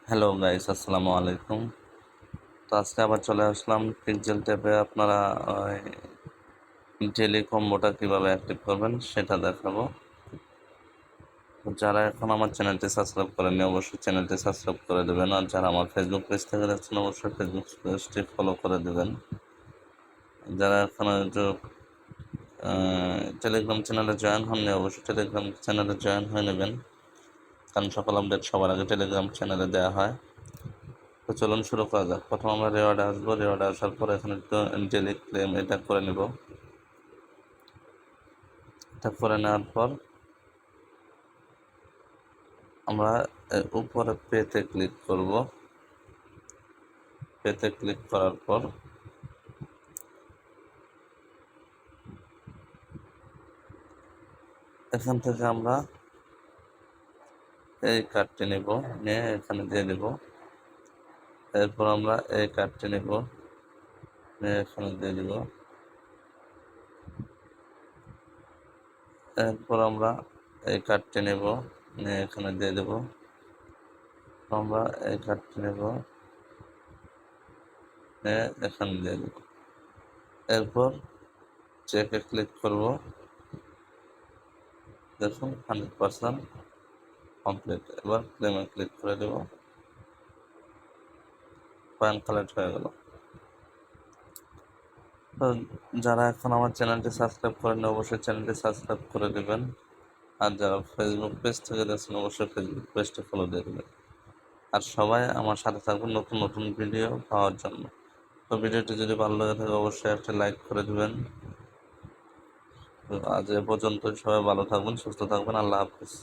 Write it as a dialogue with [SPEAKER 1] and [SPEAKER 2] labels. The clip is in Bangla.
[SPEAKER 1] হ্যালো গাইস, আসসালামু আলাইকুম। তো আজকে আবার চলে আসলাম পিক্সেল ট্যাবে। আপনারা টেলিকম্বোটা কীভাবে অ্যাক্টিভ করবেন সেটা দেখাবো। তো যারা এখন আমার চ্যানেলটি সাবস্ক্রাইব করেননি অবশ্যই চ্যানেলটি সাবস্ক্রাইব করে দেবেন, আর যারা আমার ফেসবুক পেজ থেকে যাচ্ছেন অবশ্যই ফেসবুক পেজটি ফলো করে দেবেন। যারা এখন টেলিগ্রাম চ্যানেলে জয়েন হননি অবশ্যই টেলিগ্রাম চ্যানেলে জয়েন হয়ে নেবেন, কারণ সকল আপডেট সবার আগে টেলিগ্রাম চ্যানেলে দেওয়া হয়। তো চলুন শুরু করা যাক। প্রথম আমরা রেওয়ার্ডে আসবো। রেওয়ার্ডে আসার পর এখানে একটু ডেলি ক্লেম এটা করে নেব। এটা করে নেওয়ার পর আমরা উপরে পেতে ক্লিক করব। পেতে ক্লিক করার পর এখান থেকে আমরা এই কার্ডটি নেব, নিয়ে এখানে দিয়ে দেব। এরপর আমরা এই কার্ডটি নেব, নিয়ে এখানে দিয়ে দিব। এরপর আমরা এই কার্ডটি নেব, নিয়ে এখানে দিয়ে দেব। আমরা এই কার্ডটি নেব, নিয়ে এখানে দিয়ে দেব। এরপর চেকে ক্লিক করব। দেখুন 100% কমপ্লিট। এবার ক্লেমে ক্লিক করে দেব। কয়েন কালেক্ট হয়ে গেল। তো যারা এখন আমার চ্যানেলটি সাবস্ক্রাইব করেন অবশ্যই চ্যানেলটি সাবস্ক্রাইব করে দেবেন, আর যারা ফেসবুক পেজ থেকে দেখছেন অবশ্যই ফেসবুক পেজটা ফলো দিয়ে দেবেন। আর সবাই আমার সাথে থাকবেন নতুন নতুন ভিডিও পাওয়ার জন্য। তো ভিডিওটি যদি ভালো লাগে থাকে অবশ্যই একটা লাইক করে দেবেন। তো আজ এ পর্যন্ত, সবাই ভালো থাকবেন, সুস্থ থাকবেন। আল্লাহ হাফিজ।